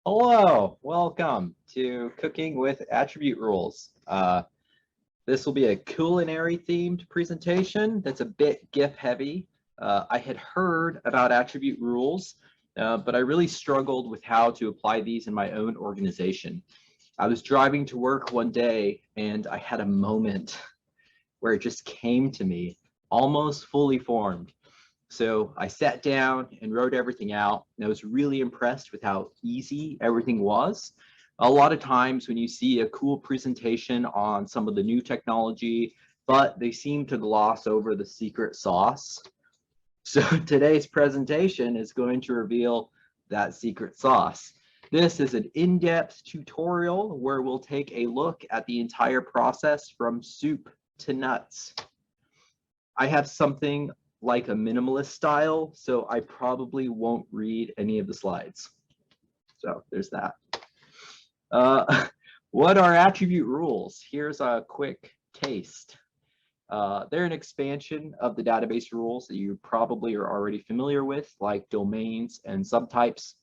Hello, welcome to Cooking with Attribute Rules. This will be a culinary themed presentation that's a bit GIF heavy. I had heard about attribute rules, but I really struggled with how to apply these in my own organization. I was driving to work one day and I had a moment where it just came to me, almost fully formed. So I sat down and wrote everything out, and I was really impressed with how easy everything was. A lot of times when you see a cool presentation on some of the new technology, but they seem to gloss over the secret sauce. So today's presentation is going to reveal that secret sauce. This is an in-depth tutorial where we'll take a look at the entire process from soup to nuts. I have something like a minimalist style, so I probably won't read any of the slides. So there's that. What are attribute rules? Here's a quick taste. They're an expansion of the database rules that you probably are already familiar with, like domains and subtypes.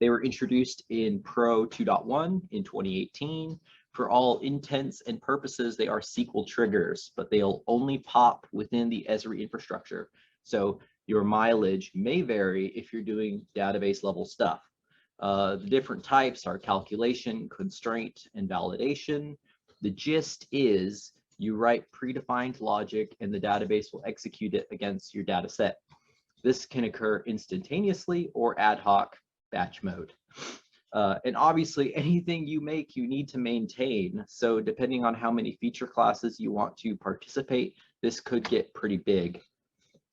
They were introduced in Pro 2.1 in 2018. For all intents and purposes, they are SQL triggers, but they'll only pop within the Esri infrastructure. So your mileage may vary if you're doing database level stuff. The different types are calculation, constraint, and validation. The gist is you write predefined logic and the database will execute it against your data set. This can occur instantaneously or ad hoc batch mode. And obviously anything you make, you need to maintain. So depending on how many feature classes you want to participate, this could get pretty big.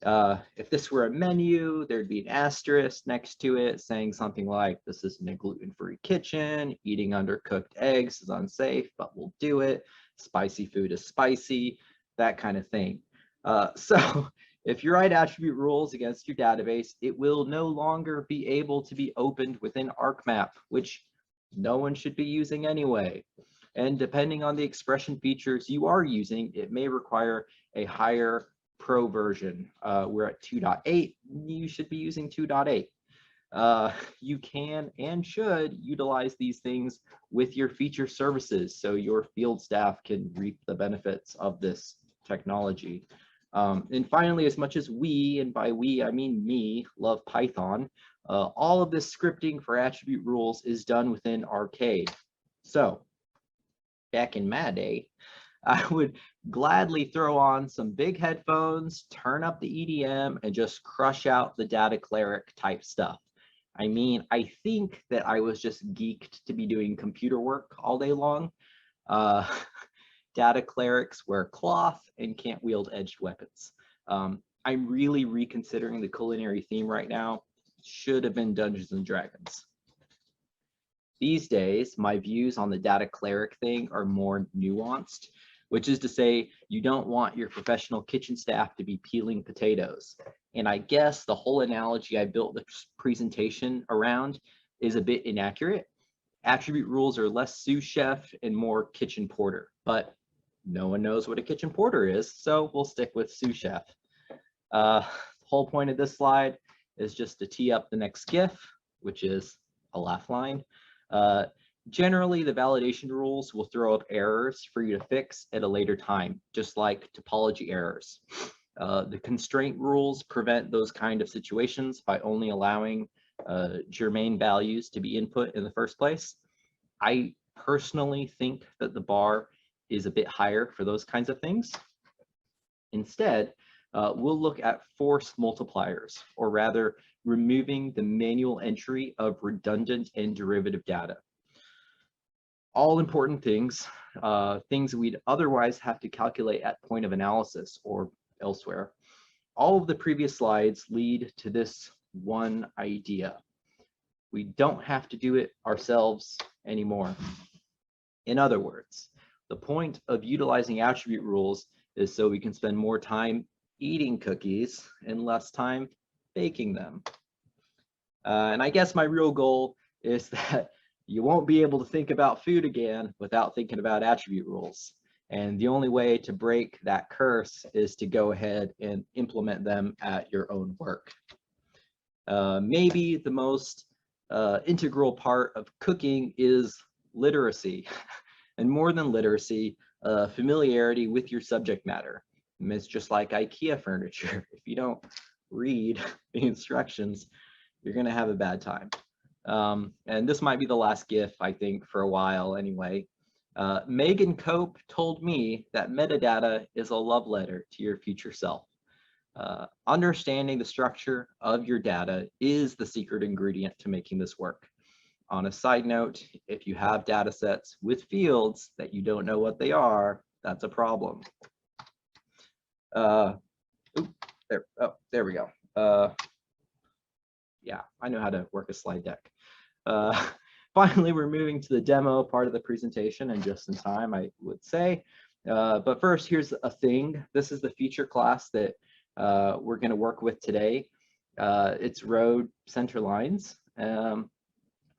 If this were a menu, there'd be an asterisk next to it saying something like, this isn't a gluten-free kitchen, eating undercooked eggs is unsafe, but we'll do it. Spicy food is spicy, that kind of thing. So if you write attribute rules against your database, it will no longer be able to be opened within ArcMap, which no one should be using anyway. And depending on the expression features you are using, it may require a higher Pro version. We're at 2.8, you should be using 2.8. You can and should utilize these things with your feature services so your field staff can reap the benefits of this technology. And finally, as much as we, and by we I mean me, love Python, all of this scripting for attribute rules is done within Arcade. So back in my day, I would gladly throw on some big headphones, turn up the EDM, and just crush out the data cleric type stuff. I mean, I think that I was just geeked to be doing computer work all day long. Data clerics wear cloth and can't wield edged weapons. I'm really reconsidering the culinary theme right now. Should have been Dungeons and Dragons. These days, my views on the data cleric thing are more nuanced, which is to say you don't want your professional kitchen staff to be peeling potatoes. And I guess the whole analogy I built this presentation around is a bit inaccurate. Attribute rules are less sous chef and more kitchen porter, but no one knows what a kitchen porter is, so we'll stick with sous chef. The whole point of this slide is just to tee up the next GIF, which is a laugh line. Generally, the validation rules will throw up errors for you to fix at a later time, just like topology errors. The constraint rules prevent those kind of situations by only allowing germane values to be input in the first place. I personally think that the bar is a bit higher for those kinds of things. Instead, we'll look at force multipliers, or rather removing the manual entry of redundant and derivative data. All important things, things we'd otherwise have to calculate at point of analysis or elsewhere. All of the previous slides lead to this one idea. We don't have to do it ourselves anymore. In other words, the point of utilizing attribute rules is so we can spend more time eating cookies and less time baking them. And I guess my real goal is that you won't be able to think about food again without thinking about attribute rules. And the only way to break that curse is to go ahead and implement them at your own work. Maybe the most integral part of cooking is literacy. And more than literacy, familiarity with your subject matter. And it's just like IKEA furniture. If you don't read the instructions, you're going to have a bad time. And this might be the last GIF, I think, for a while anyway. Megan Cope told me that metadata is a love letter to your future self. Understanding the structure of your data is the secret ingredient to making this work. On a side note, if you have data sets with fields that you don't know what they are, that's a problem. There we go. Yeah, I know how to work a slide deck. Finally, we're moving to the demo part of the presentation, and just in time, I would say. But first, here's a thing. This is the feature class that we're going to work with today. It's road center lines.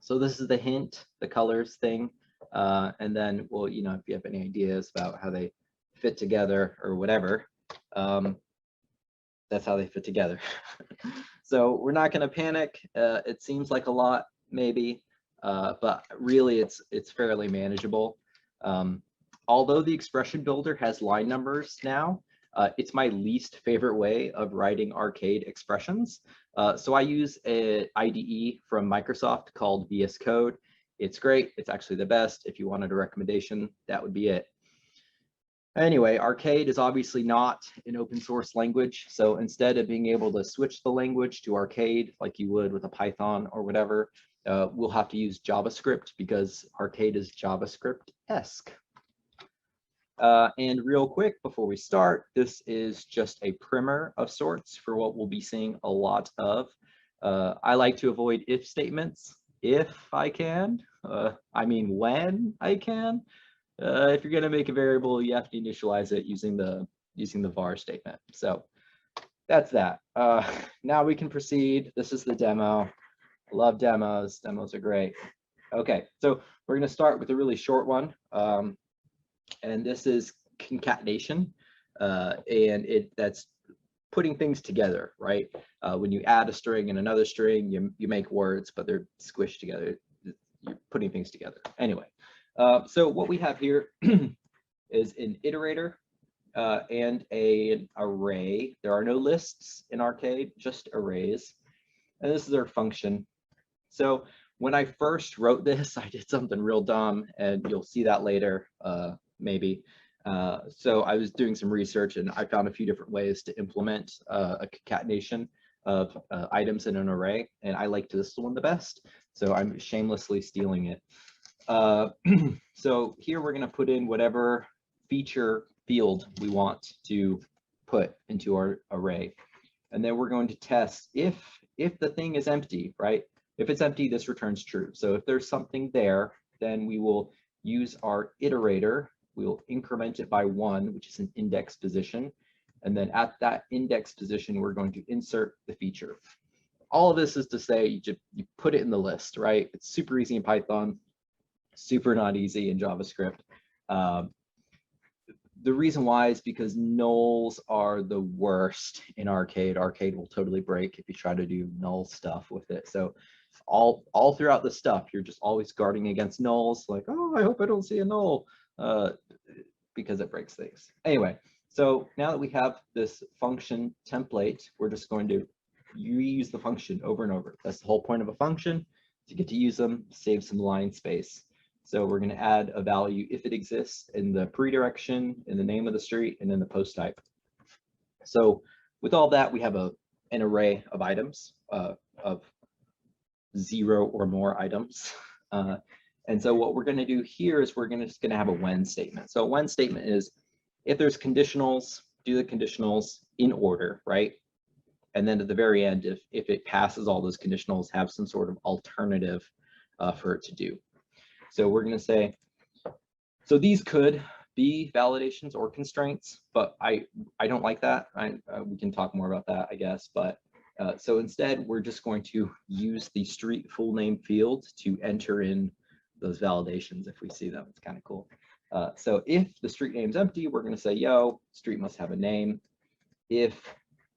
So this is the hint, the colors thing. And then, well, you know, if you have any ideas about how they fit together or whatever, that's how they fit together. So we're not going to panic. It seems like a lot, maybe, but really it's fairly manageable. Although the expression builder has line numbers now, it's my least favorite way of writing arcade expressions. So I use an IDE from Microsoft called VS Code. It's great. It's actually the best. If you wanted a recommendation, that would be it. Anyway, arcade is obviously not an open source language. So instead of being able to switch the language to arcade like you would with a Python or whatever, we'll have to use JavaScript because arcade is JavaScript-esque. And real quick before we start, this is just a primer of sorts for what we'll be seeing a lot of. I like to avoid if statements if I can. I mean when I can. If you're going to make a variable, you have to initialize it using the var statement. So that's that. Now we can proceed. This is the demo. I love demos. Demos are great. Okay, so we're going to start with a really short one. And this is concatenation, and that's putting things together, right? When you add a string and another string, you make words, but they're squished together. You're putting things together. Anyway, so what we have here is an iterator and an array. There are no lists in arcade, just arrays. And this is our function. So when I first wrote this, I did something real dumb, and you'll see that later. Maybe. So I was doing some research and I found a few different ways to implement a concatenation of items in an array, and I liked this one the best. So I'm shamelessly stealing it. So here we're going to put in whatever feature field we want to put into our array. And then we're going to test if the thing is empty, right? If it's empty, this returns true. So if there's something there, then we will use our iterator. We'll increment it by 1, which is an index position. And then at that index position, we're going to insert the feature. All of this is to say you put it in the list, right? It's super easy in Python, super not easy in JavaScript. The reason why is because nulls are the worst in arcade. Arcade will totally break if you try to do null stuff with it. So all throughout the stuff, you're just always guarding against nulls, like, oh, I hope I don't see a null. Because it breaks things. Anyway, so now that we have this function template, we're just going to reuse the function over and over. That's the whole point of a function, to get to use them, save some line space. So we're going to add a value if it exists in the pre-direction, in the name of the street, and in the post type. So with all that, we have an array of items, of 0 or more items. And so what we're going to do here is we're just going to have a when statement. So a when statement is if there's conditionals, do the conditionals in order, right? And then at the very end, if it passes all those conditionals, have some sort of alternative for it to do. So we're going to say, so these could be validations or constraints, but I don't like that. We can talk more about that, I guess. But so instead, we're just going to use the street full name field to enter in those validations if we see them. It's kind of cool. So if the street name's empty, we're going to say, yo, street must have a name. If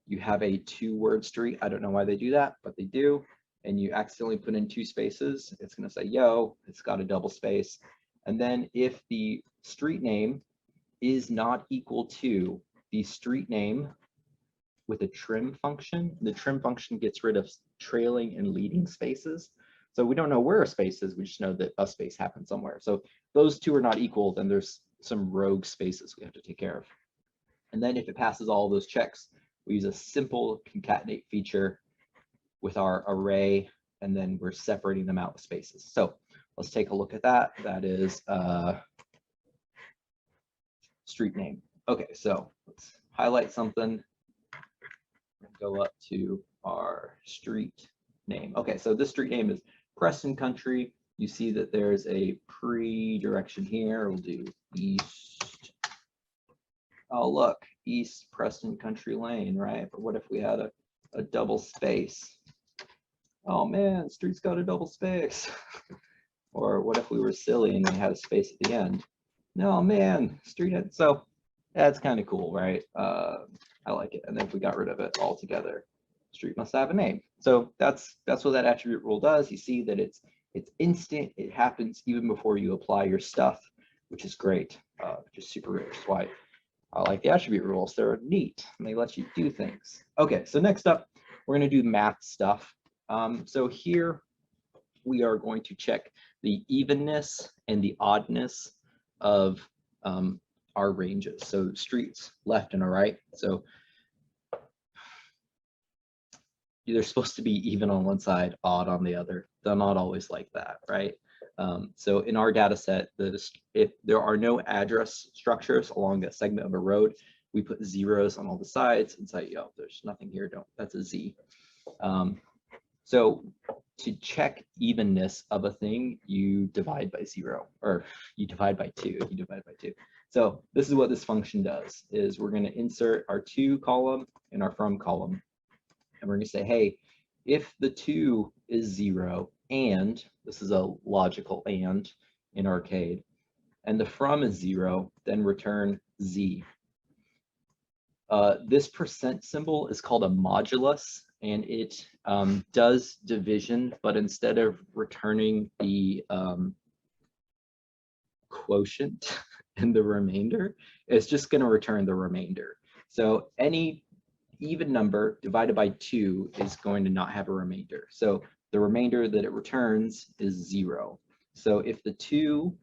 you have a 2-word street, I don't know why they do that, but they do. and you accidentally put in 2 spaces, it's going to say, yo, it's got a double space. And then if the street name is not equal to the street name with a trim function, the trim function gets rid of trailing and leading spaces. So we don't know where a space is, we just know that a space happened somewhere. So those 2 are not equal, then there's some rogue spaces we have to take care of. And then if it passes all of those checks, we use a simple concatenate feature with our array, and then we're separating them out with spaces. So let's take a look at that. That is street name. Okay, so let's highlight something, go up to our street name. Okay, so this street name is Preston Country. You see that there's a pre-direction here. We'll do east. Oh, look, East Preston Country Lane, right? But what if we had a double space? Oh man, street's got a double space. Or what if we were silly and we had a space at the end? No, man, street had, so that's kind of cool, right? I like it. And then if we got rid of it altogether, street must have a name. So that's what that attribute rule does. You see that it's instant. It happens even before you apply your stuff, which is great, which is super rich. That's why I like the attribute rules. They're neat and they let you do things. Okay, so next up, we're going to do math stuff. So here we are going to check the evenness and the oddness of our ranges. So streets, left and a right. So they're supposed to be even on one side, odd on the other. They're not always like that, right? So in our data set, if there are no address structures along a segment of a road, we put zeros on all the sides and say, yo, there's nothing here, that's a Z. So to check evenness of a thing, you divide by 0, or you divide by 2, you divide by 2. So this is what this function does, is we're going to insert our to column in our from column. And we're going to say, hey, if the 2 is 0 and, this is a logical and in Arcade, and the from is 0, then return Z. This percent symbol is called a modulus, and it does division, but instead of returning the quotient and the remainder, it's just going to return the remainder. So any even number divided by 2 is going to not have a remainder. So the remainder that it returns is 0. So if the 2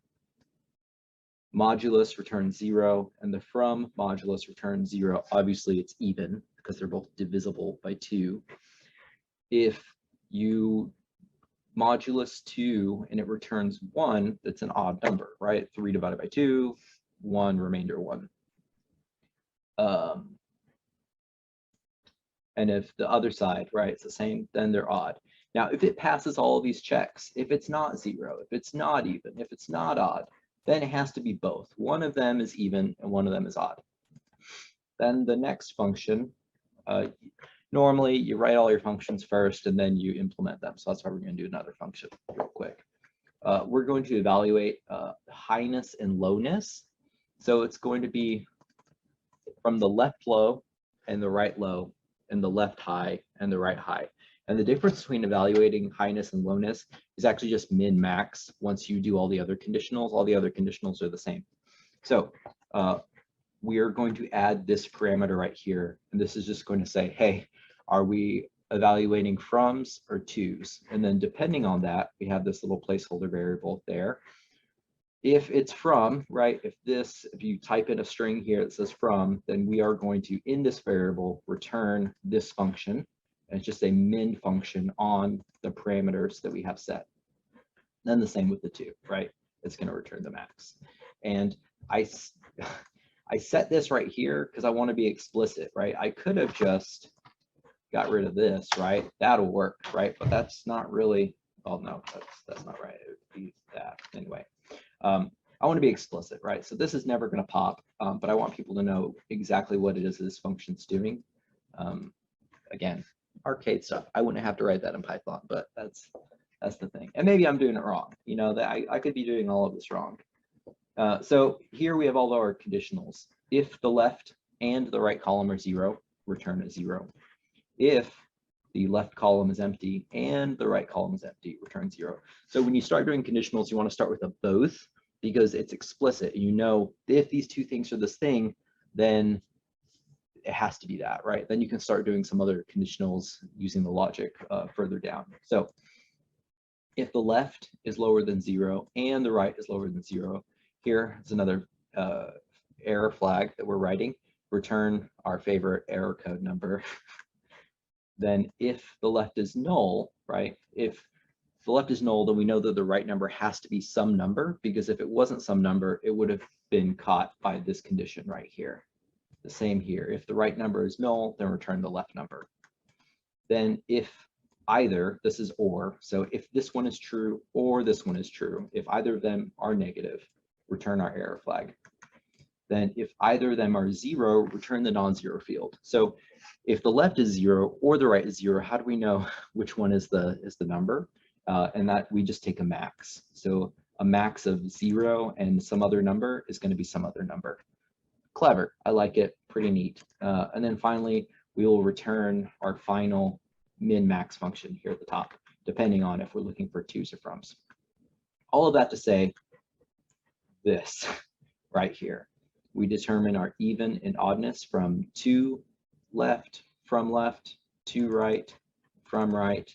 modulus returns 0 and the from modulus returns 0, obviously it's even because they're both divisible by 2. If you modulus 2 and it returns 1, that's an odd number, right? 3 divided by 2, 1, remainder 1. And if the other side, right, it's the same, then they're odd. Now, if it passes all of these checks, if it's not 0, if it's not even, if it's not odd, then it has to be both. One of them is even and one of them is odd. Then the next function, normally you write all your functions first and then you implement them. So that's why we're going to do another function real quick. We're going to evaluate highness and lowness. So it's going to be from the left low and the right low, and the left high and the right high. And the difference between evaluating highness and lowness is actually just min max. Once you do all the other conditionals are the same. So we are going to add this parameter right here. And this is just going to say, hey, are we evaluating froms or tos? And then depending on that, we have this little placeholder variable there. If it's from, right, if you type in a string here that says from, then we are going to, in this variable, return this function. And it's just a min function on the parameters that we have set. Then the same with the 2, right? It's going to return the max. And I set this right here because I want to be explicit, right? I could have just got rid of this, right? That'll work, right? But that's not really, oh no, that's not right. It would be that anyway. I want to be explicit, right? So this is never going to pop, but I want people to know exactly what it is this function's doing. Again, Arcade stuff. I wouldn't have to write that in Python, but that's the thing. And maybe I'm doing it wrong. You know, that I could be doing all of this wrong. So here we have all our conditionals. If the left and the right column are 0, return a 0. If the left column is empty and the right column is empty, return 0. So when you start doing conditionals, you want to start with a both because it's explicit. You know, if these two things are this thing, then it has to be that, right? Then you can start doing some other conditionals using the logic further down. So if the left is lower than 0 and the right is lower than 0, here is another error flag that we're writing. Return our favorite error code number. Then if the left is null, right? If the left is null, then we know that the right number has to be some number, because if it wasn't some number, it would have been caught by this condition right here. The same here. If the right number is null, then return the left number. Then if either, this is or, so if this one is true or this one is true, if either of them are negative, return our error flag. Then if either of them are 0, return the non-zero field. So if the left is 0 or the right is 0, how do we know which one is the number? And that we just take a max. So a max of 0 and some other number is going to be some other number. Clever. I like it. Pretty neat. And then finally, we will return our final min-max function here at the top, depending on if we're looking for 2s or froms. All of that to say this right here. We determine our even and oddness from to left, from left, to right, from right.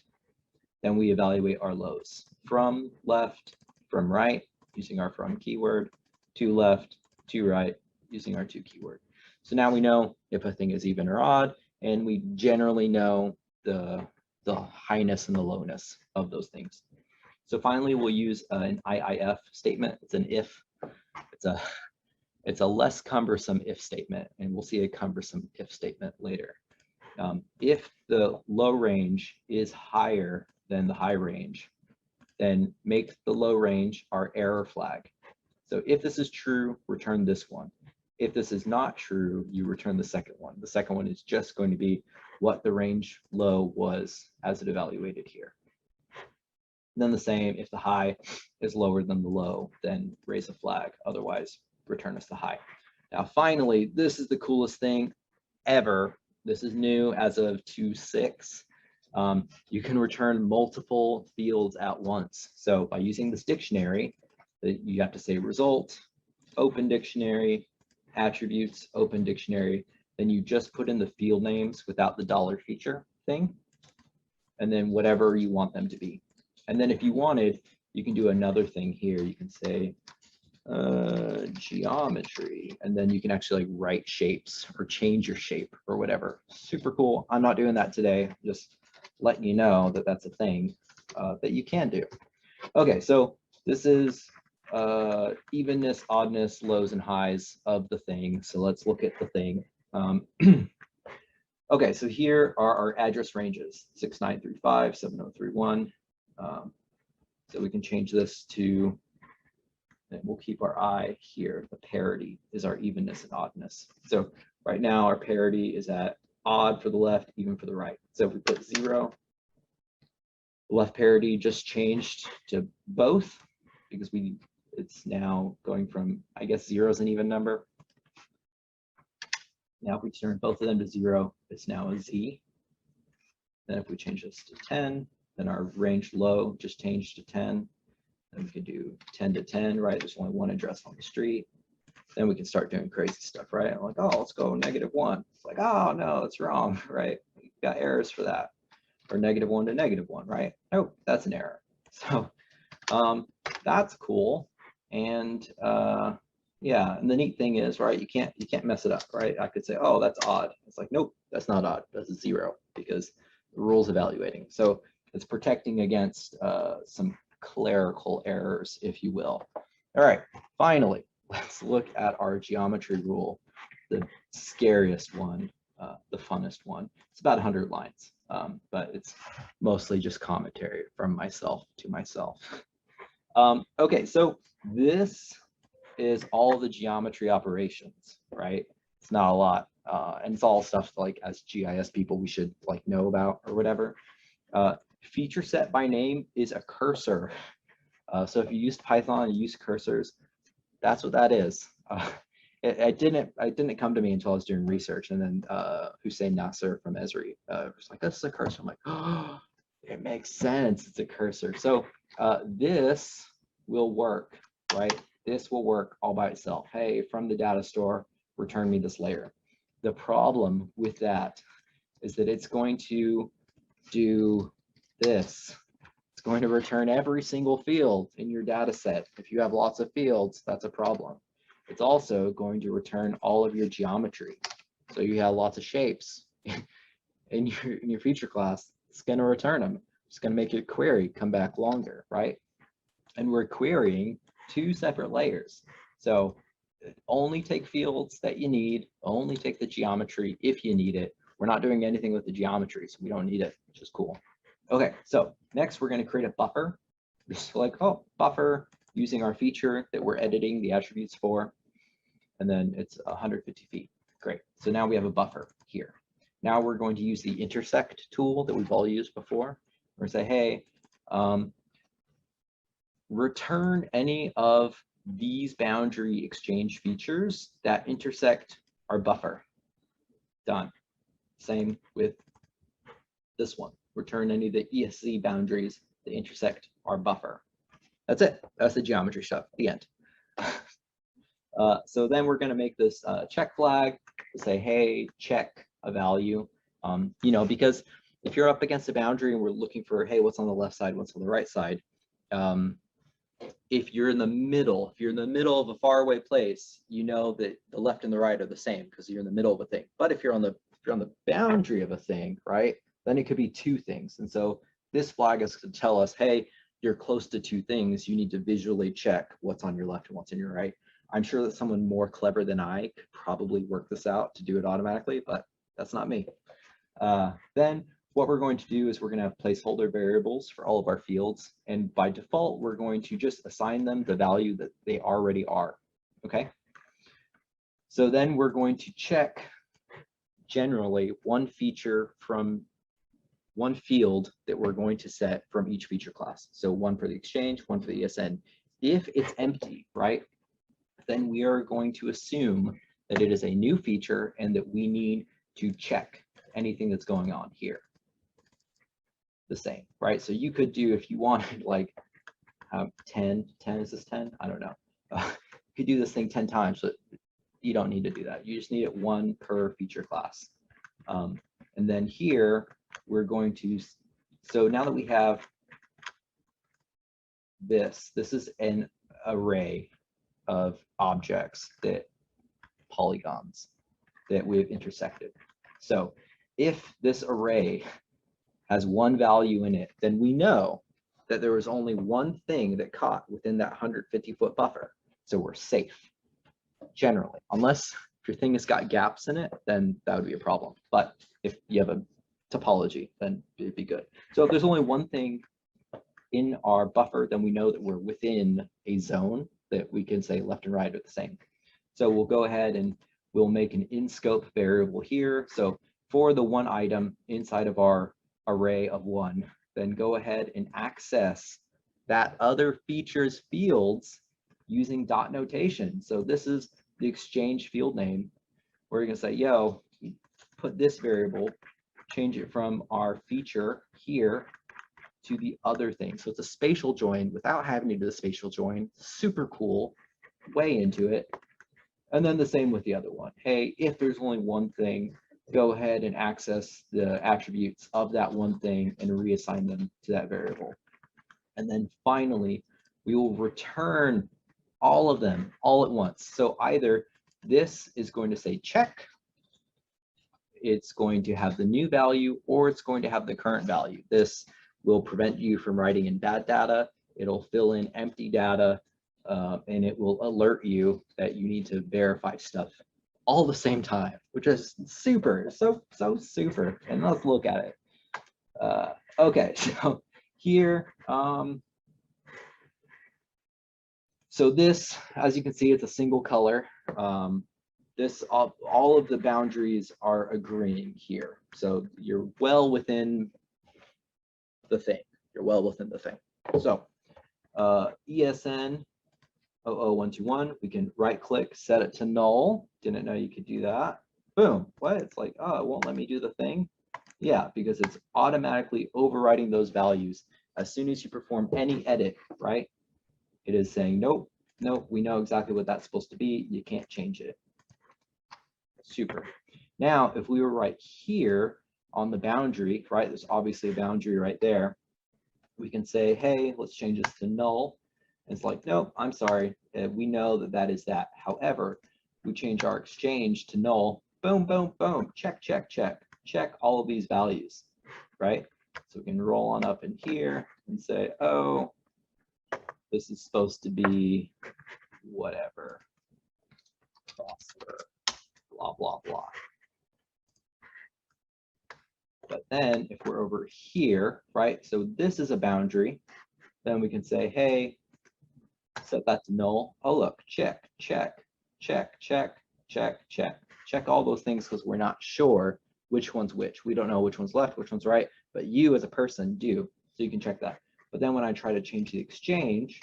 Then we evaluate our lows. From left, from right, using our from keyword, to left, to right, using our to keyword. So now we know if a thing is even or odd, and we generally know the highness and the lowness of those things. So finally, we'll use an IIF statement. It's an if. It's a less cumbersome if statement, and we'll see a cumbersome if statement later. If the low range is higher than the high range, then make the low range our error flag. So if this is true, return this one. If this is not true, you return the second one. The second one is just going to be what the range low was as it evaluated here. Then the same, if the high is lower than the low, then raise a flag. Otherwise, return us the high. Now, finally, this is the coolest thing ever. This is new as of 2.6. You can return multiple fields at once. So by using this dictionary, you have to say result, open dictionary, attributes, open dictionary. Then you just put in the field names without the dollar feature thing, and then whatever you want them to be. And then if you wanted, you can do another thing here. You can say geometry, and then you can actually like write shapes or change your shape or whatever. Super cool. I'm not doing that today. Just letting you know that that's a thing that you can do. Okay, so this is evenness, oddness, lows and highs of the thing. So let's look at the thing. Okay, so here are our address ranges, 6935, 7031. So we can change this to, and we'll keep our eye here. The parity is our evenness and oddness. So right now our parity is at odd for the left, even for the right. So if we put 0, the left parity just changed to both because it's now going from, I guess 0 is an even number. Now if we turn both of them to 0, it's now a Z. Then if we change this to 10, then our range low just changed to 10. Then we could do 10 to 10, right? There's only one address on the street. Then we can start doing crazy stuff, right? I'm like, oh, let's go -1. It's like, oh, no, that's wrong, right? We got errors for that. Or -1 to -1, right? Nope, that's an error. So that's cool. And yeah, and the neat thing is, right, you can't mess it up, right? I could say, oh, that's odd. It's like, nope, that's not odd. That's a 0 because the rule's evaluating. So it's protecting against some clerical errors, if you will. All right, finally, let's look at our geometry rule, the scariest one, the funnest one. It's about 100 lines, but it's mostly just commentary from myself to myself. Okay, so this is all the geometry operations, right? It's not a lot, and it's all stuff like as GIS people we should like know about or whatever. Feature set by name is a cursor. So if you use Python and use cursors, that's what that is. it didn't come to me until I was doing research, and then Hussein Nasser from Esri was like, this is a cursor. I'm like, oh, it makes sense. It's a cursor. So this will work, right? This will work all by itself. Hey, from the data store, return me this layer. The problem with that is that it's going to do this. It's going to return every single field in your data set. If you have lots of fields, that's a problem. It's also going to return all of your geometry. So you have lots of shapes in your feature class, it's going to return them. It's going to make your query come back longer, right? And we're querying two separate layers. So only take fields that you need, only take the geometry if you need it. We're not doing anything with the geometry, so we don't need it, which is cool. Okay, so next we're going to create a buffer. Just like, oh, buffer using our feature that we're editing the attributes for. And then it's 150 feet. Great. So now we have a buffer here. Now we're going to use the intersect tool that we've all used before. We're going to say, hey, return any of these boundary exchange features that intersect our buffer. Done. Same with this one. Return any of the ESC boundaries that intersect our buffer. That's it. That's the geometry stuff. The end. So then we're going to make this check flag to say, hey, check a value. You know, because if you're up against a boundary and we're looking for, hey, what's on the left side, what's on the right side, if you're in the middle, of a faraway place, you know that the left and the right are the same because you're in the middle of a thing. But if you're on the boundary of a thing, right, then it could be two things. And so this flag is to tell us, hey, you're close to two things. You need to visually check what's on your left and what's on your right. I'm sure that someone more clever than I could probably work this out to do it automatically, but that's not me. Then what we're going to do is we're going to have placeholder variables for all of our fields. And by default, we're going to just assign them the value that they already are. Okay. So then we're going to check generally one feature from one field that we're going to set from each feature class. So one for the exchange, one for the ESN. If it's empty, right, then we are going to assume that it is a new feature and that we need to check anything that's going on here. The same, right? So you could do, if you wanted, like 10, is this 10? I don't know. You could do this thing 10 times, but you don't need to do that. You just need it one per feature class. And then here, we're going to, so now that we have this is an array of objects, that polygons that we've intersected. So if this array has one value in it, then we know that there was only one thing that caught within that 150-foot buffer. So we're safe, generally, unless if your thing has got gaps in it, then that would be a problem. But if you have a topology, then it'd be good. So if there's only one thing in our buffer, then we know that we're within a zone that we can say left and right are the same. So we'll go ahead and we'll make an in-scope variable here. So for the one item inside of our array of one, then go ahead and access that other features fields using dot notation. So this is the exchange field name. We're going to say, yo, put this variable, change it from our feature here to the other thing. So it's a spatial join without having to do the spatial join. Super cool, way into it. And then the same with the other one. Hey, if there's only one thing, go ahead and access the attributes of that one thing and reassign them to that variable. And then finally, we will return all of them all at once. So either this is going to say check, it's going to have the new value, or it's going to have the current value. This will prevent you from writing in bad data. It'll fill in empty data, and it will alert you that you need to verify stuff all at the same time, which is super, so super. And let's look at it. Okay, so here, so this, as you can see, it's a single color. This all of the boundaries are agreeing here. So you're well within the thing. You're well within the thing. So ESN 00121. We can right click, set it to null. Didn't know you could do that. Boom. What? It's like, oh, it won't let me do the thing. Yeah, because it's automatically overriding those values. As soon as you perform any edit, right? It is saying, nope, nope, we know exactly what that's supposed to be. You can't change it. Super. Now, if we were right here on the boundary, right? There's obviously a boundary right there. We can say, hey, let's change this to null. And it's like, nope, I'm sorry. We know that that is that. However, we change our exchange to null. Boom, boom, boom. Check, check, check. Check all of these values, right? So we can roll on up in here and say, oh, this is supposed to be whatever. Blah, blah, blah. But then if we're over here, right? So this is a boundary. Then we can say, hey, set that to null. Oh, look, check, check, check, check, check, check. Check all those things because we're not sure which one's which. We don't know which one's left, which one's right, but you as a person do. So you can check that. But then when I try to change the exchange,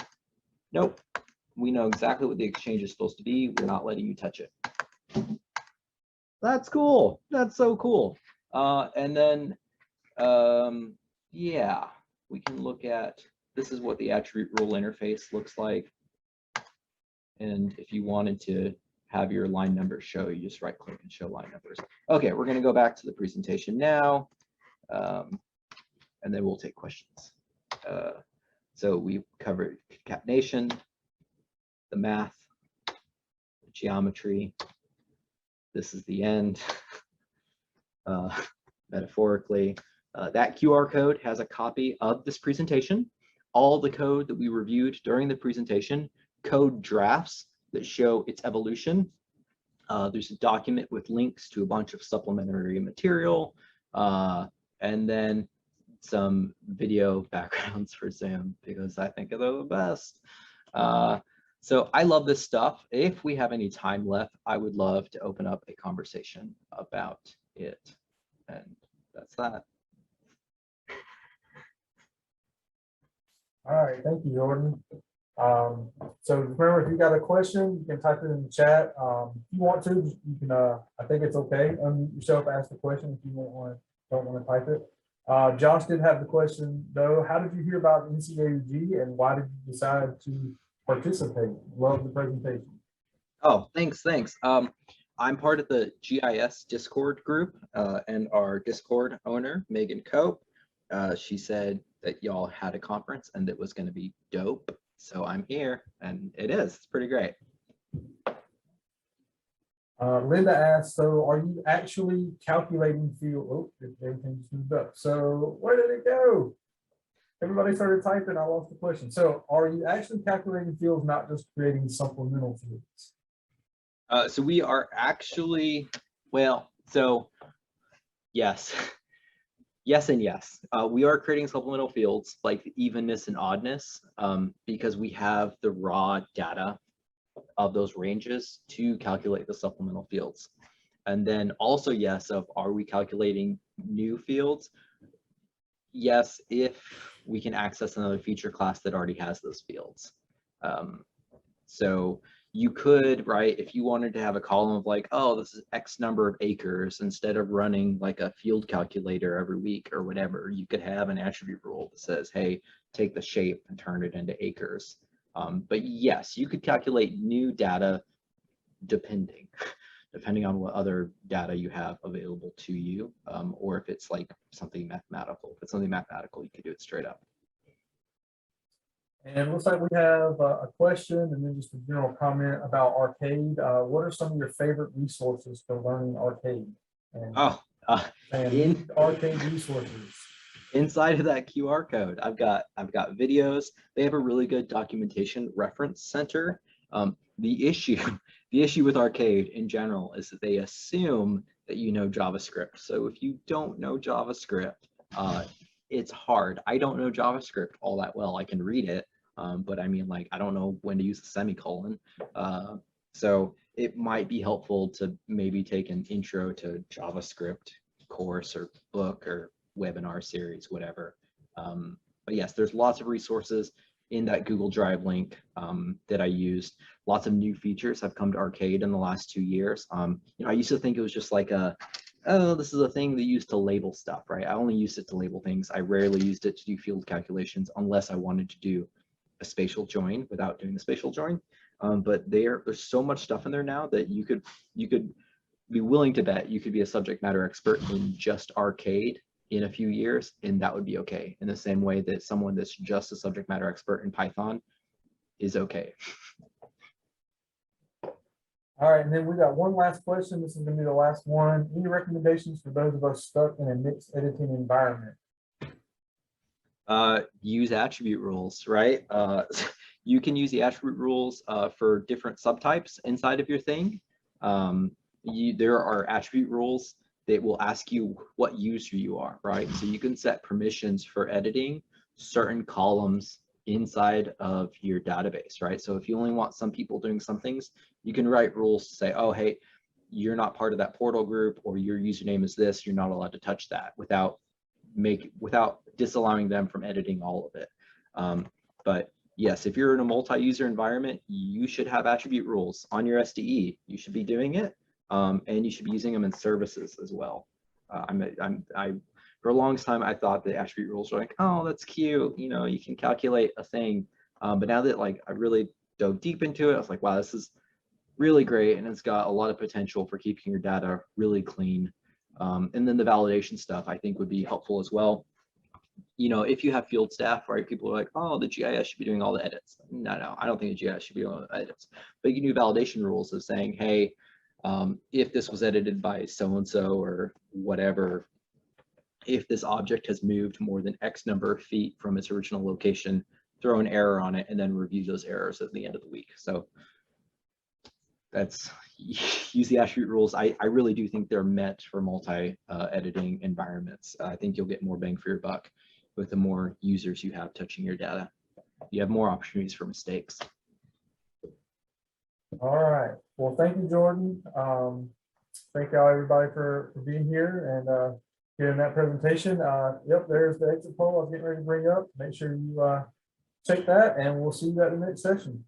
nope, we know exactly what the exchange is supposed to be. We're not letting you touch it. That's cool. That's so cool. And then, yeah, we can look at, this is what the attribute rule interface looks like. And if you wanted to have your line numbers show, you just right click and show line numbers. Okay, we're going to go back to the presentation now, and then we'll take questions. So we covered concatenation, the math, the geometry. This is the end, metaphorically. That QR code has a copy of this presentation. All the code that we reviewed during the presentation, code drafts that show its evolution. There's a document with links to a bunch of supplementary material, and then some video backgrounds for Zoom because I think they're the best. So I love this stuff. If we have any time left, I would love to open up a conversation about it. And that's that. All right, thank you, Jordan. So remember, if you got a question, you can type it in the chat. If you want to, you can. I think it's okay. Unmute yourself, ask the question if you don't want to type it. Josh did have the question though. How did you hear about NCAUG and why did you decide to participate? Love the presentation. Oh, thanks. I'm part of the GIS Discord group, and our Discord owner, Megan Cope, she said that y'all had a conference and it was going to be dope. So I'm here, and it is. It's pretty great. Linda asked, so are you actually calculating field? Oh, everything just moved up. So where did it go? Everybody started typing. I lost the question. So are you actually calculating fields, not just creating supplemental fields? So we are actually, well, so yes. Yes and yes. We are creating supplemental fields like evenness and oddness because we have the raw data of those ranges to calculate the supplemental fields. And then also, yes, are we calculating new fields? Yes, if we can access another feature class that already has those fields. So you could, right, if you wanted to have a column of like, oh, this is X number of acres, instead of running like a field calculator every week or whatever, you could have an attribute rule that says, hey, take the shape and turn it into acres. But yes, you could calculate new data depending on what other data you have available to you, or if it's like something mathematical. If it's something mathematical, you could do it straight up. And it looks like we have a question and then just a general comment about Arcade. What are some of your favorite resources for learning Arcade? And Arcade resources. Inside of that QR code, I've got videos. They have a really good documentation reference center. The issue with Arcade in general is that they assume that you know JavaScript. So if you don't know JavaScript, it's hard. I don't know JavaScript all that well. I can read it, but I mean, like, I don't know when to use a semicolon. So it might be helpful to maybe take an intro to JavaScript course or book or webinar series, whatever. But yes, there's lots of resources. in that Google Drive link that I used. Lots of new features have come to Arcade in the last 2 years. I used to think it was just like oh, this is a thing they used to label stuff, right? I only used it to label things. I rarely used it to do field calculations unless I wanted to do a spatial join without doing the spatial join. But there's so much stuff in there now that you could be willing to bet you could be a subject matter expert in just Arcade in a few years, and that would be okay. In the same way that someone that's just a subject matter expert in Python is okay. All right, and then we got one last question. This is gonna be the last one. Any recommendations for those of us stuck in a mixed editing environment? Use attribute rules, right? You can use the attribute rules for different subtypes inside of your thing. There are attribute rules that will ask you what user you are, right? So you can set permissions for editing certain columns inside of your database, right? So if you only want some people doing some things, you can write rules to say, oh, hey, you're not part of that portal group, or your username is this, you're not allowed to touch that without disallowing them from editing all of it. But yes, if you're in a multi-user environment, you should have attribute rules on your SDE. You should be doing it, and you should be using them in services as well. For a long time, I thought the attribute rules were like, oh, that's cute. You can calculate a thing. But now that I really dove deep into it, I was like, wow, this is really great, and it's got a lot of potential for keeping your data really clean. And then the validation stuff I think would be helpful as well. If you have field staff, right, people are like, oh, the GIS should be doing all the edits. No, I don't think the GIS should be doing all the edits. But you can do validation rules of saying, hey, if this was edited by so-and-so or whatever, if this object has moved more than X number of feet from its original location, throw an error on it and then review those errors at the end of the week. So that's use the attribute rules. I really do think they're meant for multi-editing environments. I think you'll get more bang for your buck with the more users you have touching your data. You have more opportunities for mistakes. All right. Well, thank you, Jordan. Thank y'all, everybody, for being here and giving that presentation. Yep, there's the exit poll I was getting ready to bring up. Make sure you check that, and we'll see you at the next session.